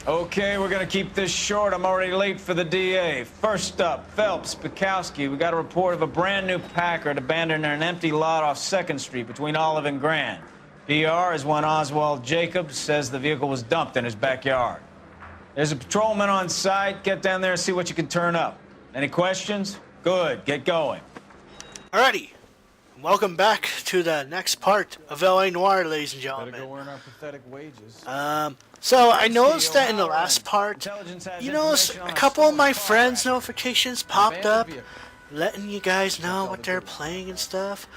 Okay, we're gonna keep this short. I'm already late for the DA. First up, Phelps, Bukowski. We got a report of a brand new Packard abandoned in an empty lot off 2nd Street between Olive and Grand. PR is one Oswald Jacobs says the vehicle was dumped in his backyard. There's a patrolman on site. Get down there and see what you can turn up. Any questions? Good, get going. Alrighty. Welcome back to the next part of LA Noire, ladies and gentlemen. Better go earn our pathetic wages. So I noticed that in the last part, you noticed a couple of my friends' notifications popped up, letting you guys know what they're playing and stuff.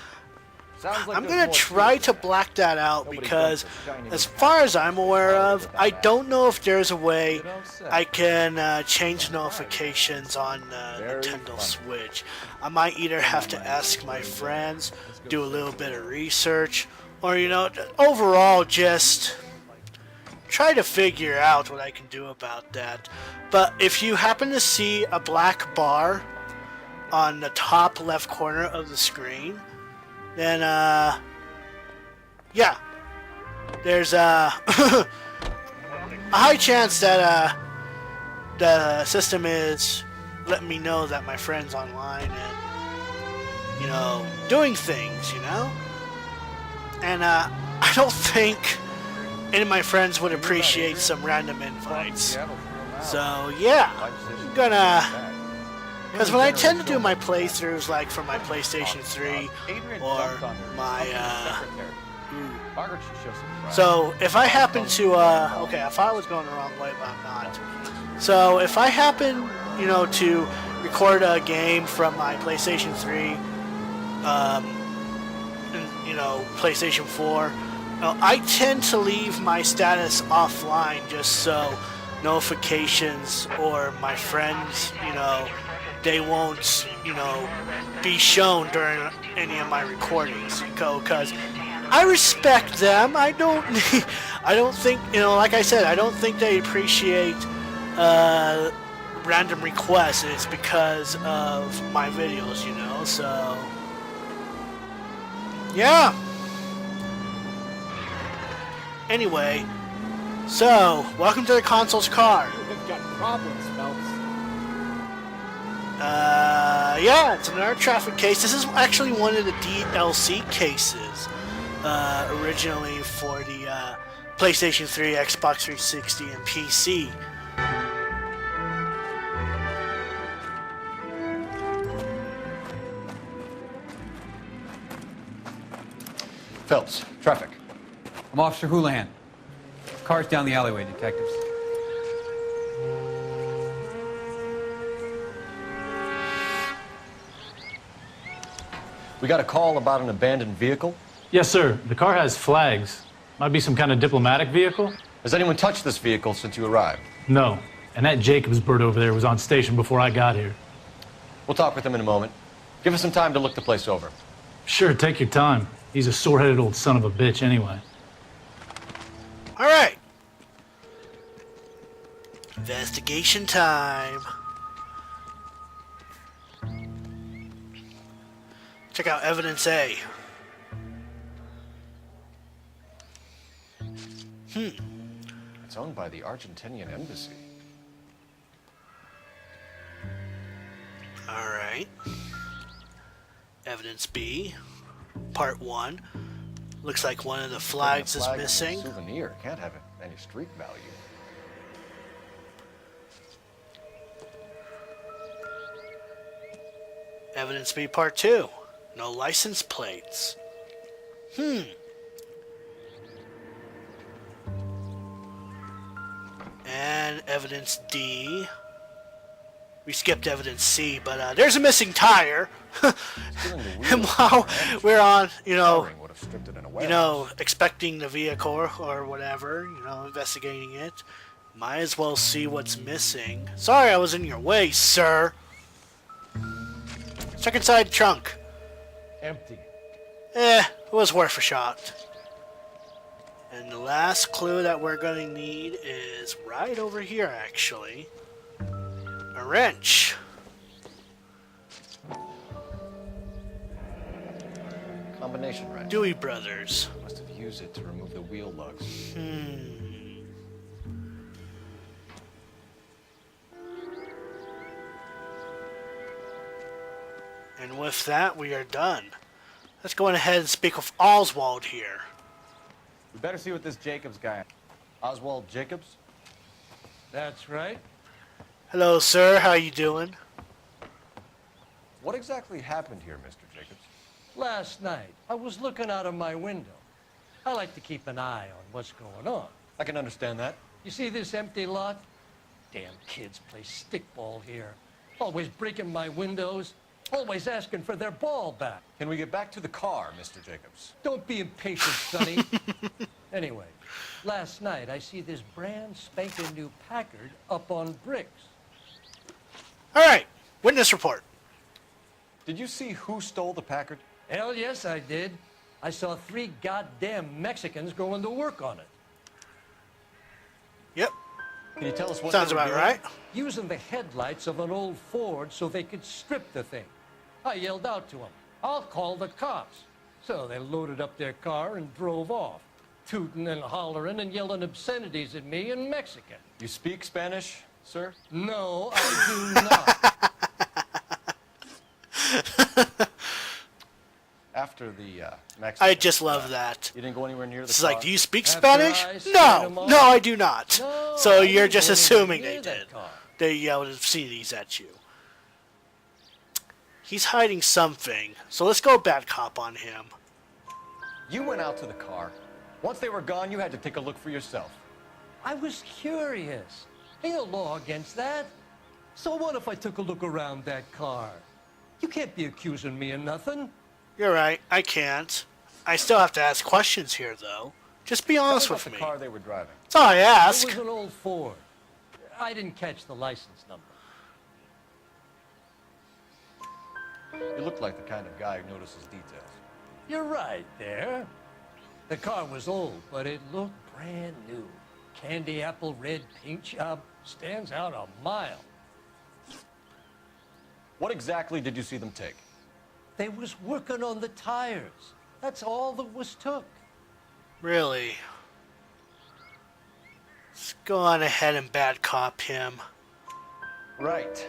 I'm gonna try to black that out because, as far as I'm aware of, I don't know if there's a way I can change notifications on Nintendo Switch. I might either have to ask my friends, do a little bit of research, or overall just try to figure out what I can do about that. But if you happen to see a black bar on the top left corner of the screen, then yeah, there's a high chance that the system is letting me know that my friend's online and doing things, and I don't think any of my friends would appreciate some random invites. So yeah, I'm gonna, because when I tend to do my playthroughs, like for my PlayStation 3 or my so if I happen to okay, I thought I was going the wrong way, but I'm not. So if I happen to record a game from my PlayStation 3 and PlayStation 4, I tend to leave my status offline just so notifications or my friends, they won't, be shown during any of my recordings, because I respect them. I don't think, like I said, I don't think they appreciate random requests. It's because of my videos, so yeah. Anyway, so welcome to the Consul's car. You've got problems, Phelps. Yeah, it's another traffic case. This is actually one of the DLC cases, originally for the PlayStation 3, Xbox 360, and PC. Phelps, traffic. I'm Officer Houlihan. Car's down the alleyway, detectives. We got a call about an abandoned vehicle. Yes, sir. The car has flags. Might be some kind of diplomatic vehicle. Has anyone touched this vehicle since you arrived? No. And that Jacobs bird over there was on station before I got here. We'll talk with him in a moment. Give us some time to look the place over. Sure, take your time. He's a sore-headed old son of a bitch anyway. All right. Investigation time. Check out evidence A. It's owned by the Argentinian embassy. All right. Evidence B. Part 1. Looks like one of the flags is missing. Souvenir can't have any street value. Evidence B. Part 2. No license plates. And evidence D. We skipped evidence C, but there's a missing tire. And while we're on, expecting the vehicle or whatever, investigating it, might as well see what's missing. Sorry I was in your way, sir. Check inside trunk. Empty. It was worth a shot. And the last clue that we're going to need is right over here, actually. A wrench. Combination wrench. Dewey Brothers. Must have used it to remove the wheel lugs. with that, we are done. Let's go ahead and speak with Oswald here. We better see what this Jacobs guy... Oswald Jacobs? That's right. Hello, sir. How you doing? What exactly happened here, Mr. Jacobs? Last night, I was looking out of my window. I like to keep an eye on what's going on. I can understand that. You see this empty lot? Damn kids play stickball here. Always breaking my windows. Always asking for their ball back. Can we get back to the car, Mr. Jacobs? Don't be impatient, Sonny. Anyway, last night I see this brand spanking new Packard up on bricks. All right. Witness report. Did you see who stole the Packard? Hell yes, I did. I saw 3 goddamn Mexicans going to work on it. Yep. Can you tell us what Sounds they were about doing? right. Using the headlights of an old Ford so they could strip the thing. I yelled out to them, "I'll call the cops." So they loaded up their car and drove off, tooting and hollering and yelling obscenities at me in Mexican. You speak Spanish, sir? No, I do not. After the Mexican... I just love that. You didn't go anywhere near the It's car? like, do you speak After Spanish? I set No, 'em off. no, I do not. No, So I you're didn't just go assuming near they that did. car. They yelled obscenities at you. He's hiding something, so let's go bad cop on him. You went out to the car. Once they were gone, you had to take a look for yourself. I was curious. Ain't no law against that. So what if I took a look around that car? You can't be accusing me of nothing. You're right, I can't. I still have to ask questions here, though. Just be honest Tell me with about me. the car they were driving. That's all I It ask. was an old Ford. I didn't catch the license number. You look like the kind of guy who notices details. You're right there. The car was old, but it looked brand new. Candy apple red paint job stands out a mile. What exactly did you see them take? They was working on the tires. That's all that was took. Really? Let's go on ahead and bad cop him. Right.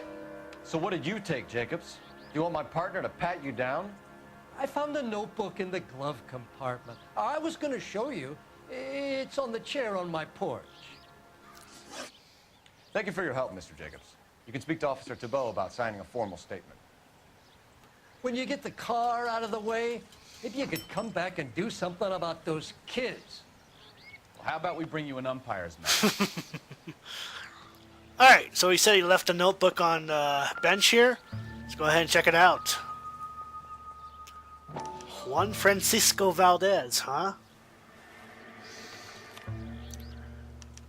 So what did you take, Jacobs? You want my partner to pat you down? I found a notebook in the glove compartment. I was going to show you. It's on the chair on my porch. Thank you for your help, Mr. Jacobs. You can speak to Officer Thibault about signing a formal statement. When you get the car out of the way, maybe you could come back and do something about those kids. Well, how about we bring you an umpire's match? Alright, so he said he left a notebook on bench here. Let's go ahead and check it out. Juan Francisco Valdez, huh?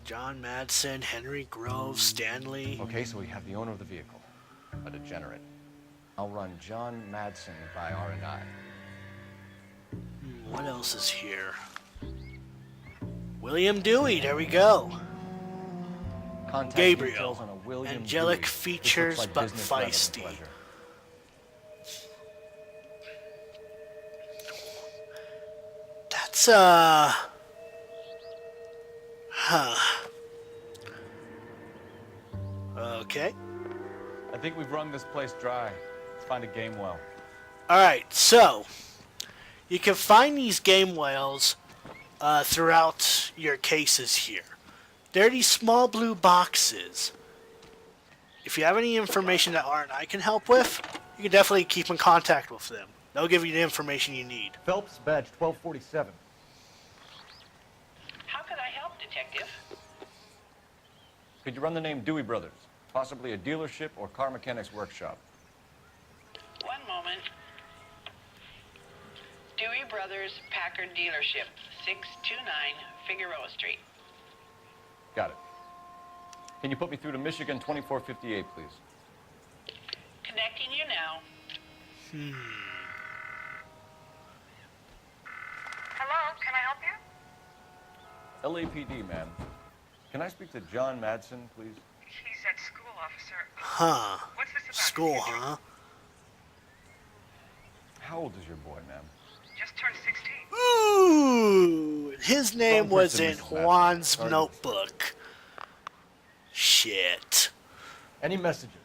John Madsen, Henry Grove, Stanley. Okay, so we have the owner of the vehicle, a degenerate. I'll run John Madsen by R&I. What else is here? William Dewey, there we go. Contact Gabriel. details on a William Angelic Dewey. This features, looks like but business rather than feisty. pleasure. That's, Okay. I think we've wrung this place dry. Let's find a game well. Alright, so you can find these game whales throughout your cases here. They're these small blue boxes. If you have any information that R&I can help with, you can definitely keep in contact with them. They'll give you the information you need. Phelps, badge 1247. How can I help, Detective? Could you run the name Dewey Brothers? Possibly a dealership or car mechanics workshop. One moment. Dewey Brothers Packard Dealership, 629 Figueroa Street. Got it. Can you put me through to Michigan 2458, please? Connecting you now. Hello, can I help you? LAPD, ma'am. Can I speak to John Madsen, please? He's at school, officer. Huh. What's this about? School, huh? How old is your boy, ma'am? Just turned 16. Ooh! His name Wrong was person, in Mrs. Madsen. Juan's Sorry. notebook. Shit. Any messages?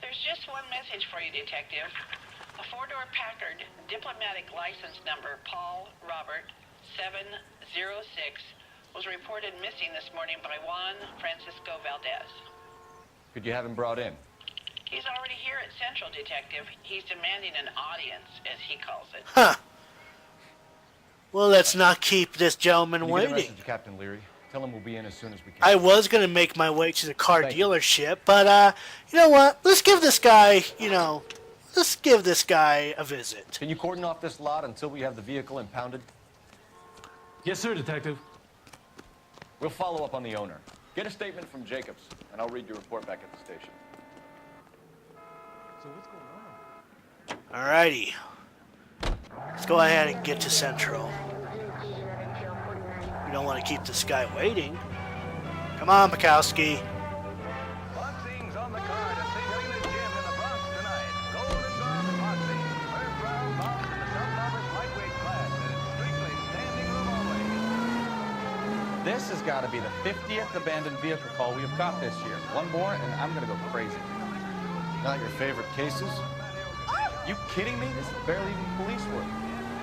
There's There's just one message for you, Detective. A four-door Packard, diplomatic license number Paul Robert 706, was reported missing this morning by Juan Francisco Valdez. Could you have him brought in? He's already here at Central, Detective. He's demanding an audience, as he calls it. Huh. Well, let's not keep this gentleman Can you get a waiting. message to Captain Leary? Tell him we'll be in as soon as we can. I was going to make my way to the car Thank you. dealership, but, you know what? Let's give this guy, let's give this guy a visit. Can you cordon off this lot until we have the vehicle impounded? Yes, sir, Detective. We'll follow up on the owner. Get a statement from Jacobs, and I'll read your report back at the station. So what's going on? Alrighty. Let's go ahead and get to Central. We don't want to keep this guy waiting. Come on, Bukowski. Boxing's on the card at St. Helena's Gym in the Bronx tonight. Golden Glove Boxing. First round bout in the self-novice lightweight class. And it's strictly standing room only. This has got to be the 50th abandoned vehicle call we have caught this year. One more, and I'm going to go crazy. Not your favorite cases? You kidding me? This is barely even police work.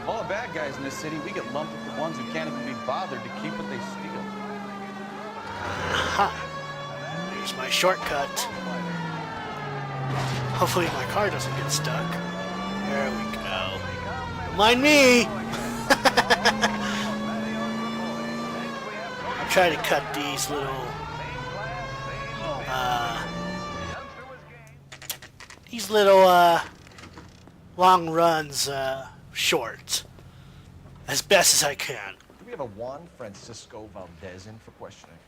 All the bad guys in this city, we get lumped with the ones who can't even be bothered to keep what they steal. Aha. Here's my shortcut. Hopefully my car doesn't get stuck. There we go. Don't mind me. I'm trying to cut these little long runs short as best as I can. Do we have a Juan Francisco Valdez in for questioning?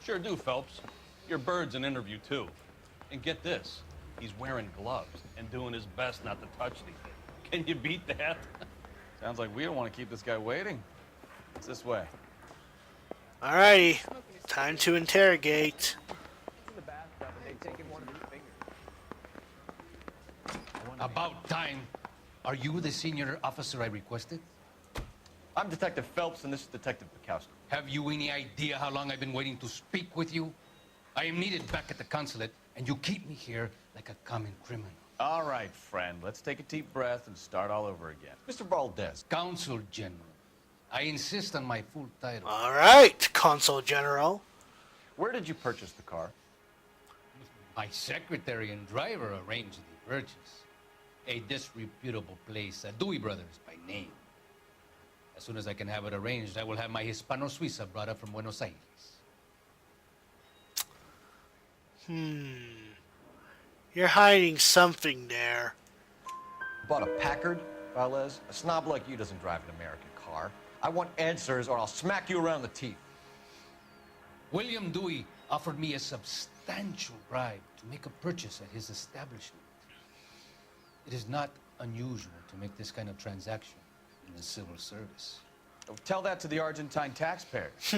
Sure do, Phelps. Your bird's an interview, too. And get this, he's wearing gloves and doing his best not to touch anything. Can you beat that? Sounds like we don't want to keep this guy waiting. It's this way. Alrighty, time to interrogate. About time. Are you the senior officer I requested? I'm Detective Phelps, and this is Detective Bukowski. Have you any idea how long I've been waiting to speak with you? I am needed back at the consulate, and you keep me here like a common criminal. All right, friend. Let's take a deep breath and start all over again. Mr. Valdez. Consul General. I insist on my full title. Alright, Consul General. Where did you purchase the car? My secretary and driver arranged the purchase. A disreputable place, Dewey Brothers by name. As soon as I can have it arranged, I will have my Hispano-Suiza brought up from Buenos Aires. You're hiding something there. Bought a Packard, Valdez? A snob like you doesn't drive an American car. I want answers, or I'll smack you around the teeth. William Dewey offered me a substantial bribe to make a purchase at his establishment. It is not unusual to make this kind of transaction in the civil service. Tell that to the Argentine taxpayers.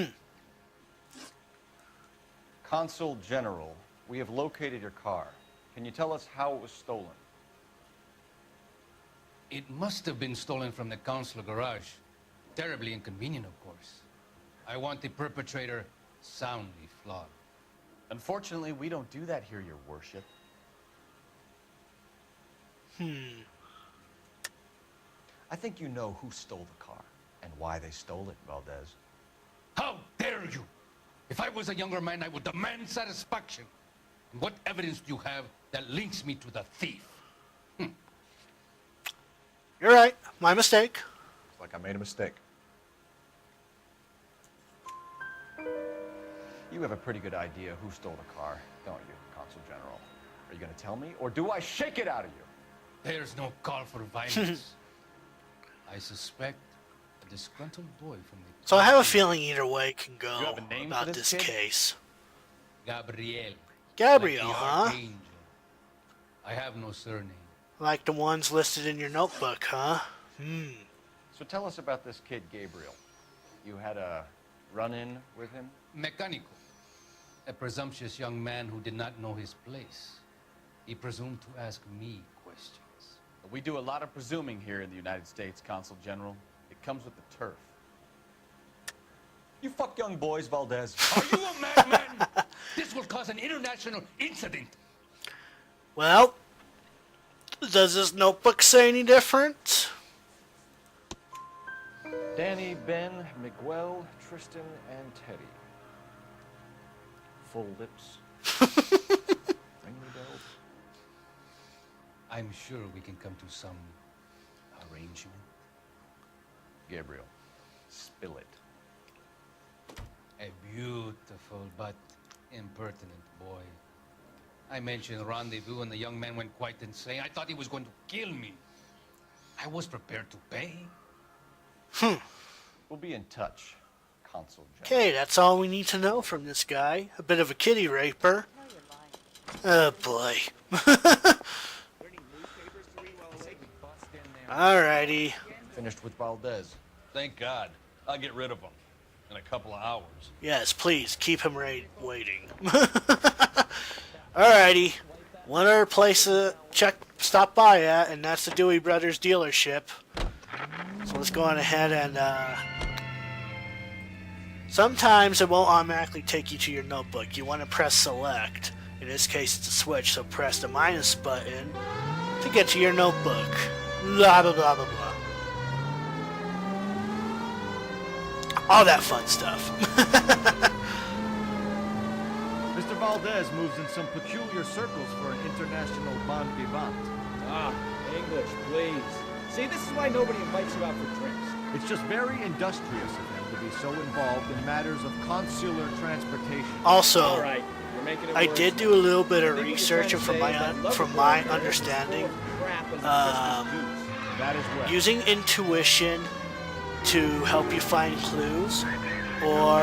Consul General, we have located your car. Can you tell us how it was stolen? It must have been stolen from the consular garage. Terribly inconvenient, of course. I want the perpetrator soundly flogged. Unfortunately, we don't do that here, Your Worship. I think you know who stole the car and why they stole it, Valdez. How dare you! If I was a younger man, I would demand satisfaction. And what evidence do you have that links me to the thief? You're right, my mistake. It's like I made a mistake. You have a pretty good idea who stole the car, don't you, Consul General? Are you going to tell me, or do I shake it out of you? There's no call for violence. I suspect a disgruntled boy from the... So I have a feeling either way can You go have a name for about this this kid? case. Gabriel. Gabriel, Like the huh? archangel. I have no surname. Like the ones listed in your notebook, huh? So tell us about this kid, Gabriel. You had a run-in with him? Mecánico. A presumptuous young man who did not know his place. He presumed to ask me questions. We do a lot of presuming here in the United States, Consul General. It comes with the turf. You fuck young boys, Valdez. Are you a madman? This will cause an international incident. Well, does this notebook say any different? Danny, Ben, Miguel, Tristan, and Teddy. Full lips. Ring the bells. I'm sure we can come to some arrangement. Gabriel, spill it. A beautiful but impertinent boy. I mentioned rendezvous and the young man went quite insane. I thought he was going to kill me. I was prepared to pay. We'll be in touch, Consul Jacobs. Okay, that's all we need to know from this guy. A bit of a kitty raper. Oh boy. Alrighty. Finished with Valdez. Thank God. I'll get rid of him in a couple of hours. Yes, please, keep him waiting. Alrighty. One other place to stop by at, and that's the Dewey Brothers dealership. So let's go on ahead and, sometimes it won't automatically take you to your notebook. You want to press select. In this case, it's a switch, so press the minus button to get to your notebook. Blah, blah, blah, blah, blah. All that fun stuff. Mr. Valdez moves in some peculiar circles for an international bon vivant. Ah, English, please. See, this is why nobody invites you out for drinks. It's just very industrious of him to be so involved in matters of consular transportation. Also, All right, you're making it I worse. did do a little bit of I think what you're research, and trying to say from is that my love affair is understanding, full of crap and just juice. That is well. using intuition to help you find clues, or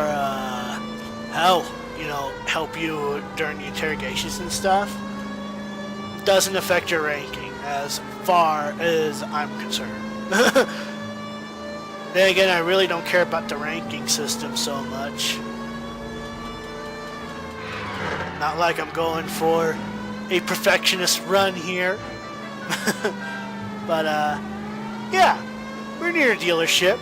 help you during the interrogations and stuff, doesn't affect your ranking as far as I'm concerned. Then again, I really don't care about the ranking system so much. Not like I'm going for a perfectionist run here. But yeah, we're near a dealership.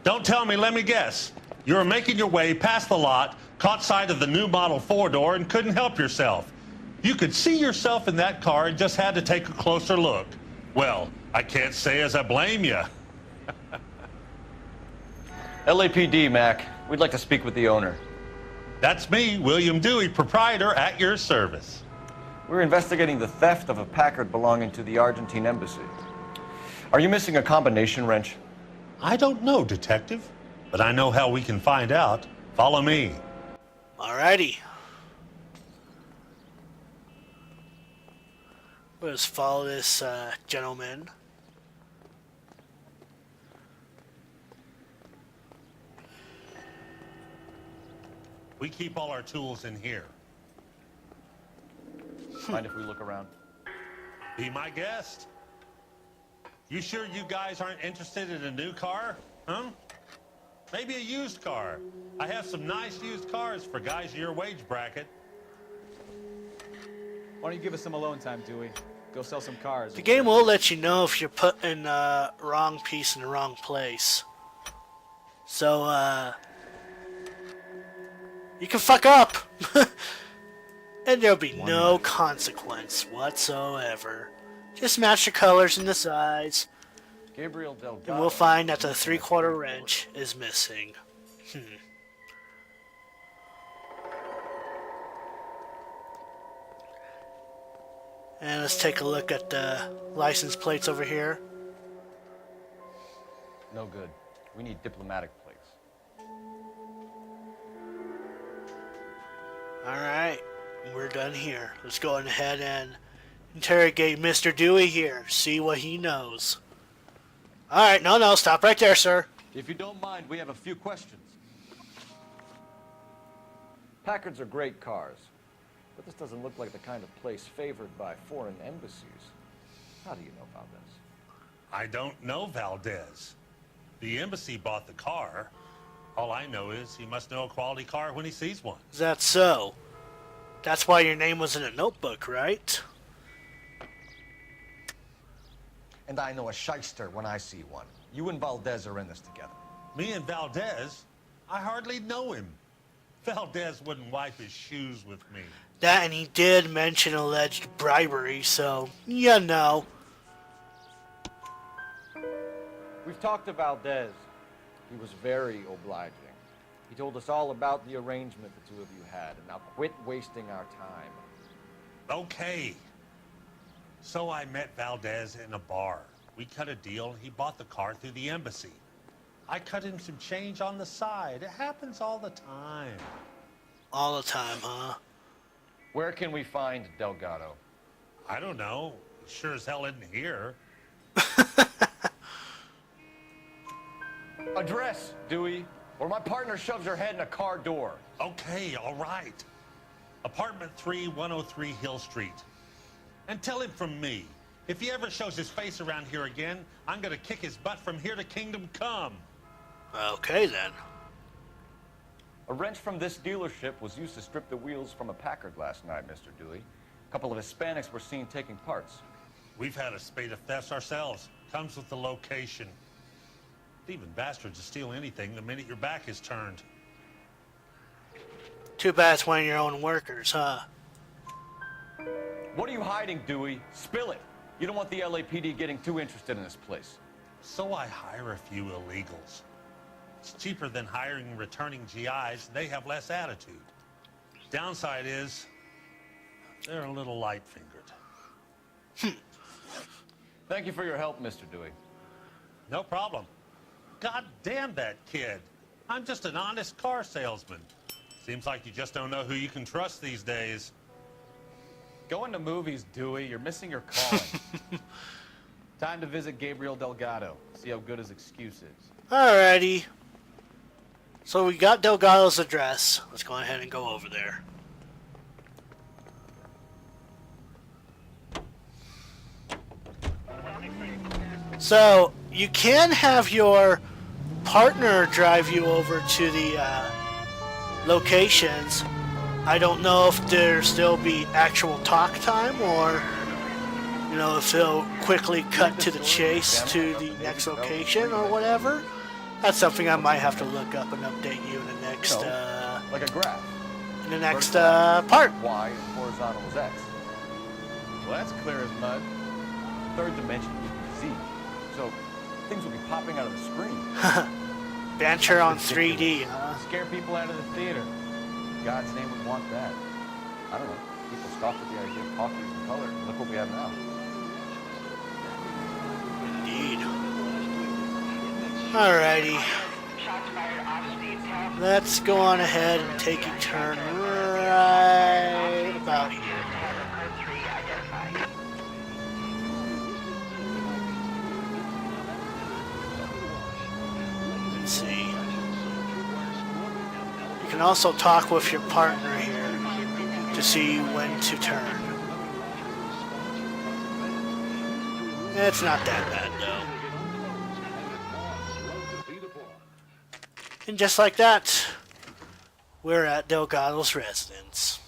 Don't tell me, let me guess. You were making your way past the lot, caught sight of the new model four-door, and couldn't help yourself. You could see yourself in that car and just had to take a closer look. Well, I can't say as I blame you. LAPD, Mac. We'd like to speak with the owner. That's me, William Dewey, proprietor, at your service. We're investigating the theft of a Packard belonging to the Argentine embassy. Are you missing a combination wrench? I don't know, Detective, but I know how we can find out. Follow me. Alrighty. Let's follow this gentleman. We keep all our tools in here. Mind if we look around? Be my guest. You sure you guys aren't interested in a new car? Huh? Maybe a used car. I have some nice used cars for guys in your wage bracket. Why don't you give us some alone time, Dewey? Go sell some cars. The game will let you know if you're putting the wrong piece in the wrong place. So, you can fuck up. And there'll be no consequence whatsoever. Just match the colors and the size. Gabriel Delgado. And we'll find that the 3/4 wrench is missing. And let's take a look at the license plates over here. No good. We need diplomatic plates. Alright, we're done here. Let's go ahead and interrogate Mr. Dewey here. See what he knows. Alright, no, stop right there, sir. If you don't mind, we have a few questions. Packards are great cars, but this doesn't look like the kind of place favored by foreign embassies. How do you know about this? I don't know Valdez. The embassy bought the car. All I know is he must know a quality car when he sees one. Is that so? That's why your name was in a notebook, right? And I know a shyster when I see one. You and Valdez are in this together. Me and Valdez? I hardly know him. Valdez wouldn't wipe his shoes with me. That, and he did mention alleged bribery, so, you know. We've talked to Valdez. He was very obliging. He told us all about the arrangement the two of you had, and now quit wasting our time. Okay. So I met Valdez in a bar. We cut a deal, and he bought the car through the embassy. I cut him some change on the side. It happens all the time. All the time, huh? Where can we find Delgado? I don't know. He sure as hell isn't here. Address, Dewey, or my partner shoves her head in a car door. Okay, all right. Apartment 3, 103 Hill Street. And tell him from me, if he ever shows his face around here again, I'm gonna kick his butt from here to Kingdom Come. Okay, then. A wrench from this dealership was used to strip the wheels from a Packard last night, Mr. Dewey. A couple of Hispanics were seen taking parts. We've had a spate of thefts ourselves. Comes with the location. Thieving bastards will steal anything the minute your back is turned. Too bad it's one of your own workers, huh? What are you hiding, Dewey? Spill it. You don't want the LAPD getting too interested in this place. So I hire a few illegals. It's cheaper than hiring returning GIs. They have less attitude. Downside is, they're a little light-fingered. Thank you for your help, Mr. Dewey. No problem. God damn that kid. I'm just an honest car salesman. Seems like you just don't know who you can trust these days. Going to movies, Dewey. You're missing your calling. Time to visit Gabriel Delgado. See how good his excuse is. Alrighty. So we got Delgado's address. Let's go ahead and go over there. So you can have your partner drive you over to the locations. I don't know if there'll still be actual talk time, or you know, if they'll quickly cut to the chase to the next location or whatever. That's something I might have to look up and update you in the next like a graph. In the next part. Y and horizontal is X. Well, that's clear as mud. Third dimension would be Z. So things will be popping out of the screen. Banter on 3D, huh? Scare people out of the theater. God's name would want that. I don't know. People scoffed at the idea of talkies in color. Look what we have now. Indeed. Alrighty. Let's go on ahead and take a turn right about here. Let's see. You can also talk with your partner here to see when to turn. It's not that bad though. And just like that, we're at Delgado's residence.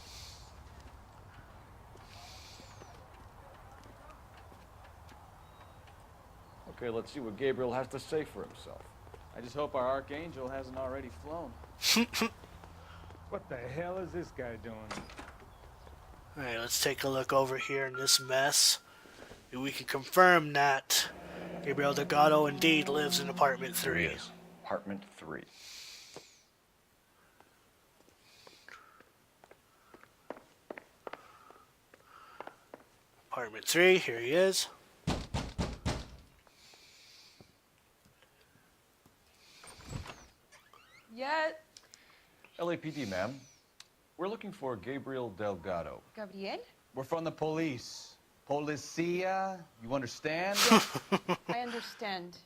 Okay, let's see what Gabriel has to say for himself. I just hope our archangel hasn't already flown. What the hell is this guy doing? Alright, let's take a look over here in this mess. And we can confirm that Gabriel Delgado indeed lives in apartment 3. Yes. Apartment 3. Apartment 3, here he is. Yeah. LAPD, ma'am. We're looking for Gabriel Delgado. Gabriel? We're from the police. Policia, you understand? I understand.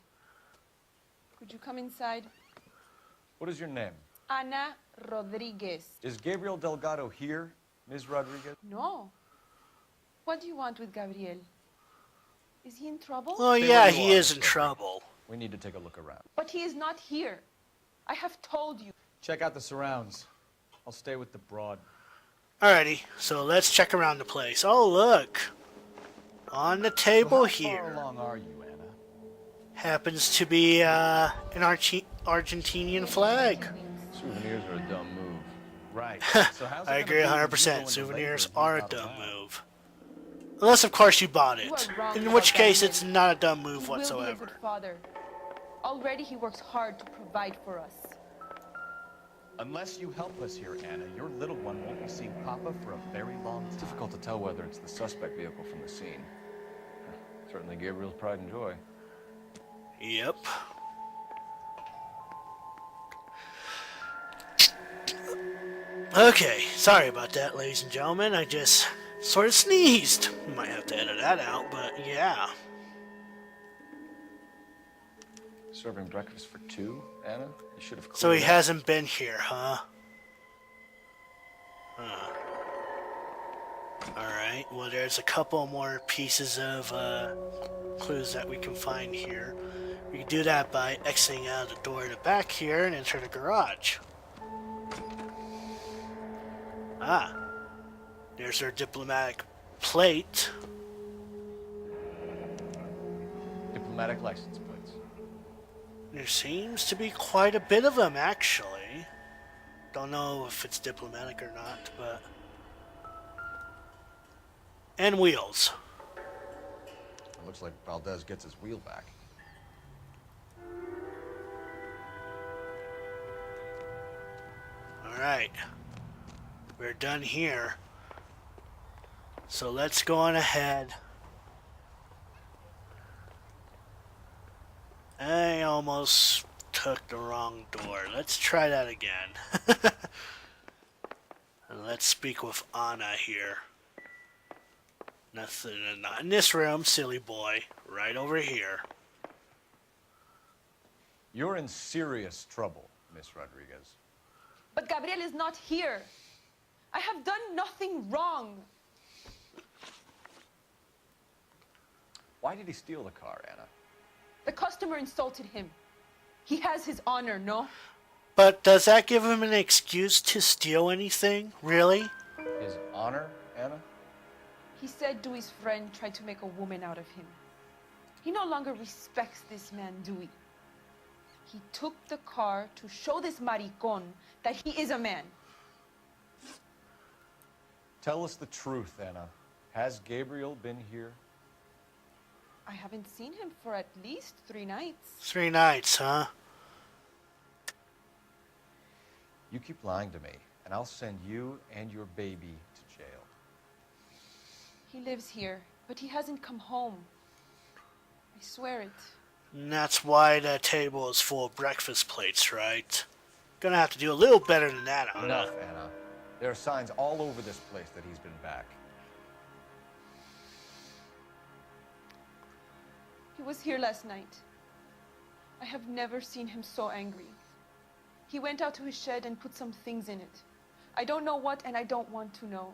Could you come inside? What is your name? Ana Rodriguez. Is Gabriel Delgado here, Ms. Rodriguez? No. What do you want with Gabriel? Is he in trouble? Oh yeah, he is in trouble. We need to take a look around. But he is not here. I have told you. Check out the surrounds. I'll stay with the broad. Alrighty, so let's check around the place. Oh, look. On the table here. How far along are you, Anna? Happens to be an Argentinian flag. Souvenirs are a dumb move. Right. So how's I it agree gonna be when you 100%. go into Souvenirs labor are a without dumb that? move. Unless, of course, you bought You it. are wrong In about which case, Gabriel. it's not a dumb move He will be a whatsoever. good father. Already he works hard to provide for us. Unless you help us here, Anna, your little one won't be seeing Papa for a very long It's time. difficult to tell whether it's the suspect vehicle from the scene. Certainly Gabriel's pride and joy. Yep. Okay, sorry about that, ladies and gentlemen. I just sort of sneezed. Might have to edit that out, but yeah. Serving breakfast for two, Anna? You should have cleared So he up. hasn't been here, huh? Alright, well there's a couple more pieces of clues that we can find here. We can do that by exiting out of the door in the back here and enter the garage. Ah, there's our diplomatic plate. Diplomatic license plates. There seems to be quite a bit of them, actually. Don't know if it's diplomatic or not, but... And wheels. It looks like Valdez gets his wheel back. Alright. We're done here. So let's go on ahead. I almost took the wrong door. Let's try that again. And let's speak with Anna here. Nothing, not in this room, silly boy. Right over here. You're in serious trouble, Miss Rodriguez. But Gabriel is not here. I have done nothing wrong. Why did he steal the car, Anna? The customer insulted him. He has his honor, no? But does that give him an excuse to steal anything? Really? His honor, Anna? He said Dewey's friend tried to make a woman out of him. He no longer respects this man, Dewey. He took the car to show this maricon that he is a man. Tell us the truth, Anna. Has Gabriel been here? I haven't seen him for at least 3 nights. 3 nights, huh? You keep lying to me, and I'll send you and your baby to jail. He lives here, but he hasn't come home. I swear it. And that's why the table is full of breakfast plates, right? Gonna have to do a little better than that, Anna. Enough, Anna. There are signs all over this place that he's been back. He was here last night. I have never seen him so angry. He went out to his shed and put some things in it. I don't know what, and I don't want to know.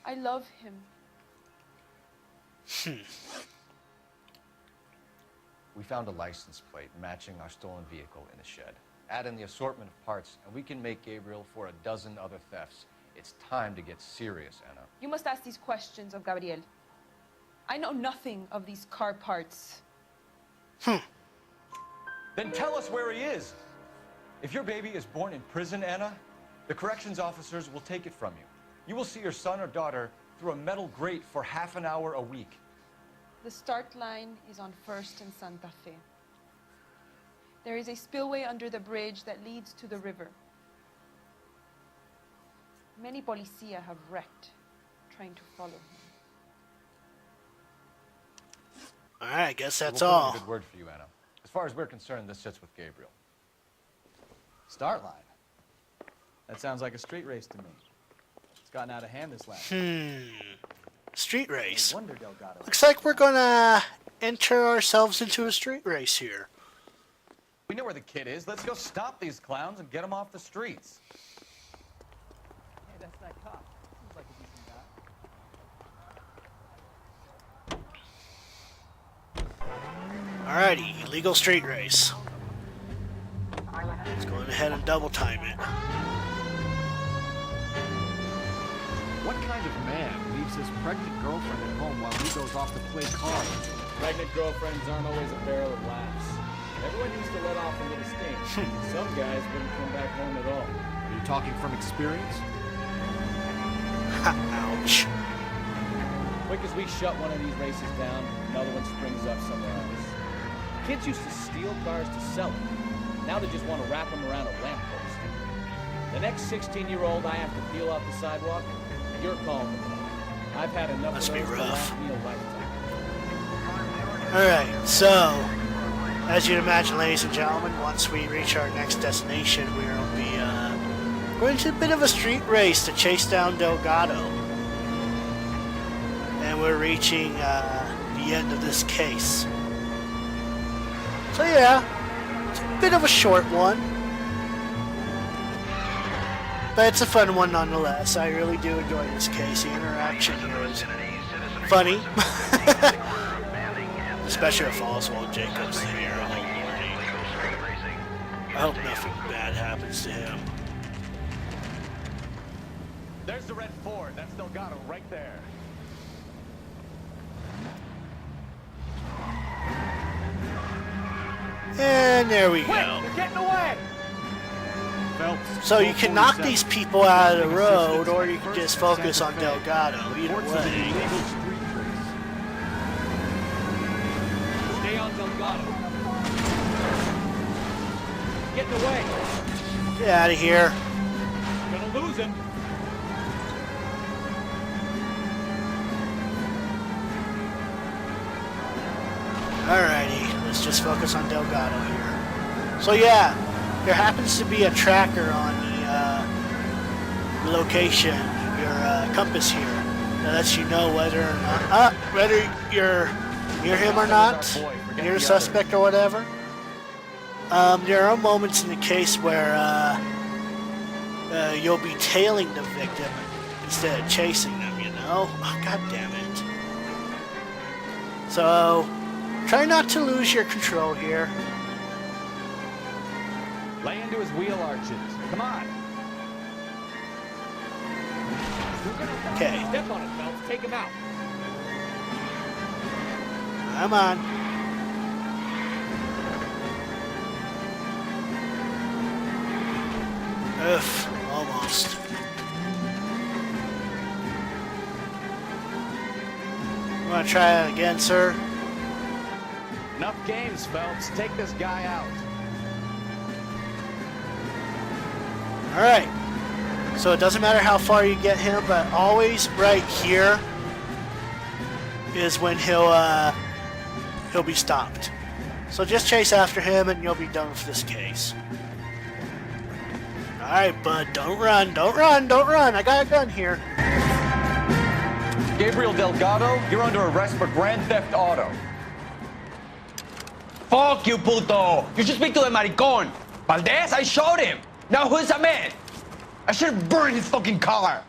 I love him. We found a license plate matching our stolen vehicle in the shed. Add in the assortment of parts, and we can make Gabriel for a dozen other thefts. It's time to get serious, Anna. You must ask these questions of Gabriel. I know nothing of these car parts. Then tell us where he is. If your baby is born in prison, Anna, the corrections officers will take it from you. You will see your son or daughter through a metal grate for half an hour a week. The start line is on 1st and Santa Fe. There is a spillway under the bridge that leads to the river. Many policia have wrecked trying to follow him. Alright, I guess that's We'll put in all. a good word for you, Anna. As far as we're concerned, this sits with Gabriel. Start line. That sounds like a street race to me. It's gotten out of hand this last. Street race. No wonder Delgado. Looks like we're gonna enter ourselves into a street race here. We know where the kid is. Let's go stop these clowns and get him off the streets. Hey, that's that cop. Seems like a decent guy. Alrighty, illegal street race. I Let's go ahead and double time it. What kind of man leaves his pregnant girlfriend at home while he goes off to play cards? Pregnant girlfriends aren't always a barrel of laughs. Everyone needs to let off a little steam. Some guys wouldn't come back home at all. Are you talking from experience? Ouch. Quick as we shut one of these races down, another one springs up somewhere else. Kids used to steal cars to sell them. Now they just want to wrap them around a lamppost. The next 16-year-old I have to peel off the sidewalk, you're calling the ball. I've had enough Must of be those to rough. last me a lifetime. Alright, so, as you'd imagine, ladies and gentlemen, once we reach our next destination, we will be going to a bit of a street race to chase down Delgado. And we're reaching the end of this case. So yeah, it's a bit of a short one. But it's a fun one nonetheless. I really do enjoy this case. The interaction here is funny. Especially with Oswald Jacobs here. I hope nothing bad happens to him. There's the red Ford. That's Delgado right there. And there we go. They're getting away! So you can knock these people out of the road, or you can just focus on Delgado. Either way. Stay on Delgado. Getting away. Get out of here. Gonna lose him. Alrighty, let's just focus on Delgado here. So yeah, there happens to be a tracker on the location, your compass here, that lets you know whether or not, whether you're near him or not, near a suspect or whatever. There are moments in the case where you'll be tailing the victim instead of chasing them, you know? Oh, God damn it. So, try not to lose your control here. Lay into his wheel arches. Come on. Okay. Step on it, Phelps. Take him out. Come on. Oof, almost. You want to try that again, sir? Enough games, Phelps. Take this guy out. Alright. So it doesn't matter how far you get him, but always right here is when he'll be stopped. So just chase after him and you'll be done with this case. Alright, bud, don't run, don't run, don't run. I got a gun here. Gabriel Delgado, you're under arrest for grand theft auto. Fuck you, puto! You should speak to the maricon. Valdez, I showed him. Now who's a man? I should have burned his fucking car.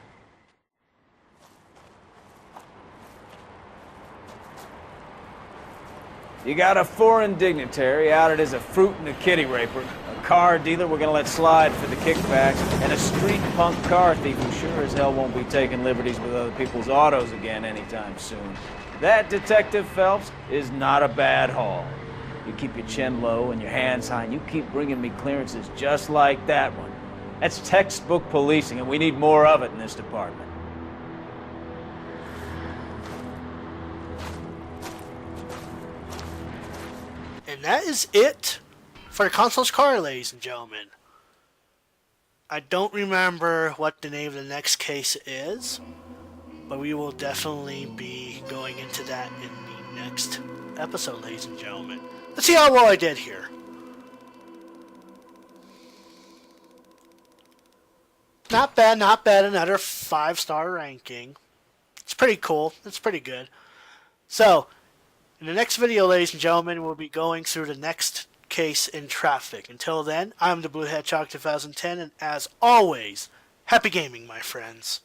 You got a foreign dignitary outed as a fruit and a kitty raper, a car dealer we're gonna let slide for the kickbacks, and a street punk car thief who sure as hell won't be taking liberties with other people's autos again anytime soon. That, Detective Phelps, is not a bad haul. You keep your chin low and your hands high, and you keep bringing me clearances just like that one. That's textbook policing, and we need more of it in this department. And that is it for the Consul's car, ladies and gentlemen. I don't remember what the name of the next case is, but we will definitely be going into that in the next episode, ladies and gentlemen. Let's see how well I did here. Not bad, not bad. Another 5-star ranking. It's pretty cool. It's pretty good. So, in the next video, ladies and gentlemen, we'll be going through the next case in traffic. Until then, I'm the Blue Hedgehog 2010, and as always, happy gaming, my friends.